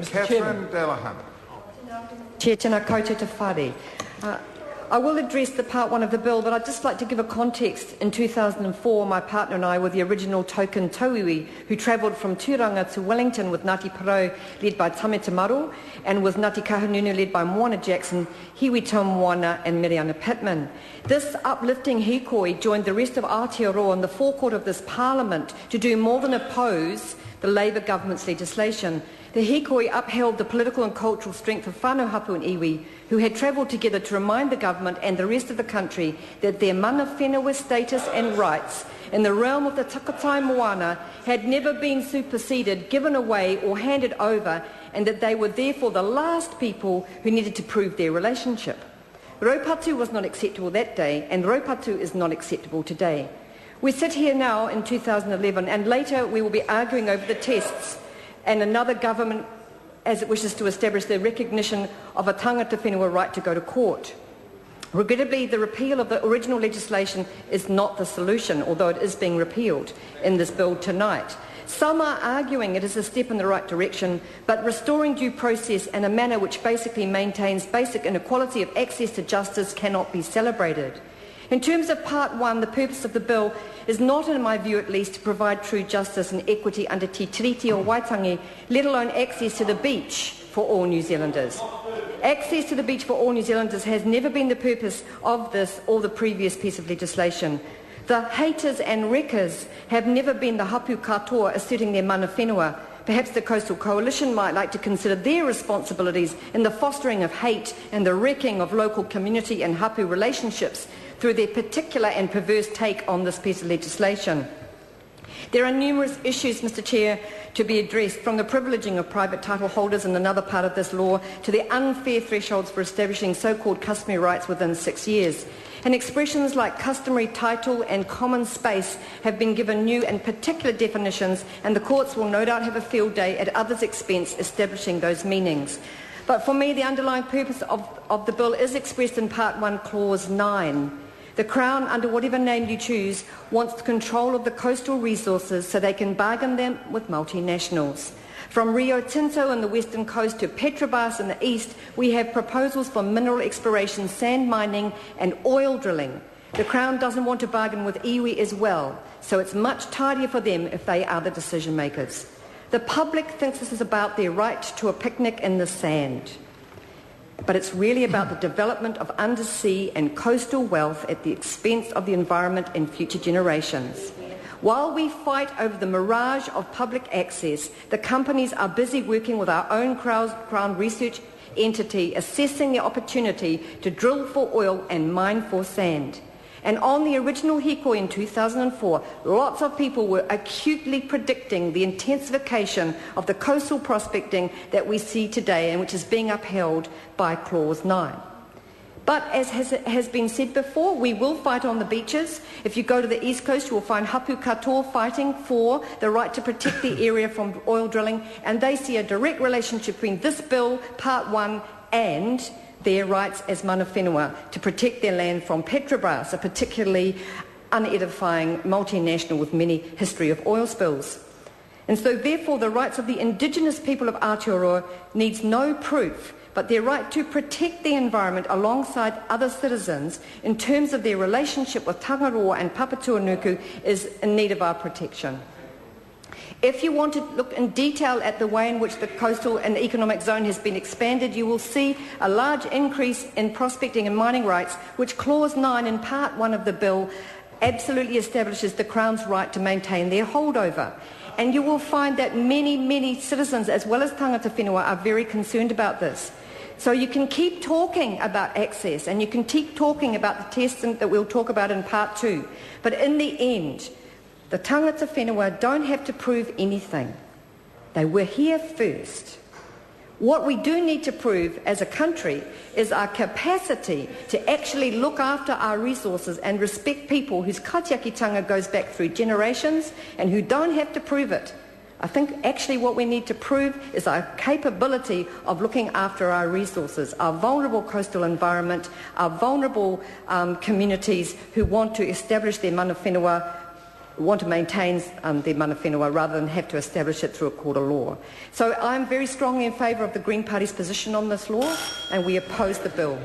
Catherine Delahan. Chair, tēnā koutou te whare. I will address the part one of the bill, but I'd just like to give a context. In 2004, my partner and I were the original token tauiwi who travelled from Tūranga to Wellington with Ngāti Porou, led by Tamete Maro, and with Ngāti Kahungunu, led by Moana Jackson, Hiwi Tau Moana and Miriana Pittman. This uplifting hikoi joined the rest of Aotearoa in the forecourt of this parliament to do more than oppose the Labour government's legislation. The hikoi upheld the political and cultural strength of whānau hapu and iwi, who had travelled together to remind the government and the rest of the country that their mana whenua status and rights in the realm of the Takutai Moana had never been superseded, given away or handed over, and that they were therefore the last people who needed to prove their relationship. Raupatu was not acceptable that day, and Raupatu is not acceptable today. We sit here now in 2011, and later we will be arguing over the tests and another government as it wishes to establish the recognition of a tangata whenua right to go to court. Regrettably, the repeal of the original legislation is not the solution, although it is being repealed in this bill tonight. Some are arguing it is a step in the right direction, but restoring due process in a manner which basically maintains basic inequality of access to justice cannot be celebrated. In terms of part one, the purpose of the bill is not, in my view at least, to provide true justice and equity under Te Tiriti or Waitangi, let alone access to the beach for all New Zealanders. Access to the beach for all New Zealanders has never been the purpose of this or the previous piece of legislation. The haters and wreckers have never been the hapu katoa asserting their mana whenua. Perhaps the Coastal Coalition might like to consider their responsibilities in the fostering of hate and the wrecking of local community and hapu relationships through their particular and perverse take on this piece of legislation. There are numerous issues, Mr Chair, to be addressed, from the privileging of private title holders in another part of this law to the unfair thresholds for establishing so-called customary rights within 6 years. And expressions like customary title and common space have been given new and particular definitions, and the courts will no doubt have a field day at others' expense establishing those meanings. But for me, the underlying purpose of the bill is expressed in Part 1, Clause 9. The Crown, under whatever name you choose, wants control of the coastal resources so they can bargain them with multinationals. From Rio Tinto in the western coast to Petrobras in the east, we have proposals for mineral exploration, sand mining and oil drilling. The Crown doesn't want to bargain with iwi as well, so it's much tidier for them if they are the decision makers. The public thinks this is about their right to a picnic in the sand. But it's really about the development of undersea and coastal wealth at the expense of the environment and future generations. While we fight over the mirage of public access, the companies are busy working with our own Crown research entity, assessing the opportunity to drill for oil and mine for sand. And on the original hikoi in 2004, lots of people were acutely predicting the intensification of the coastal prospecting that we see today and which is being upheld by Clause 9. But as has been said before, we will fight on the beaches. If you go to the east coast, you will find hapu katoa fighting for the right to protect the area from oil drilling, and they see a direct relationship between this bill, Part 1, and their rights as mana whenua to protect their land from Petrobras, a particularly unedifying multinational with many history of oil spills. And so therefore the rights of the indigenous people of Aotearoa needs no proof, but their right to protect the environment alongside other citizens in terms of their relationship with Tangaroa and Papatūānuku is in need of our protection. If you want to look in detail at the way in which the coastal and economic zone has been expanded, you will see a large increase in prospecting and mining rights, which Clause 9 in Part 1 of the bill absolutely establishes the Crown's right to maintain their holdover. And you will find that many citizens, as well as tangata whenua, are very concerned about this. So you can keep talking about access, and you can keep talking about the tests that we'll talk about in Part 2. But in the end, the tangata whenua don't have to prove anything. They were here first. What we do need to prove as a country is our capacity to actually look after our resources and respect people whose katiakitanga goes back through generations and who don't have to prove it. I think actually what we need to prove is our capability of looking after our resources, our vulnerable coastal environment, our vulnerable communities who want to establish their mana whenua want to maintain their mana whenua rather than have to establish it through a court of law. So I'm very strongly in favour of the Green Party's position on this law, and we oppose the bill.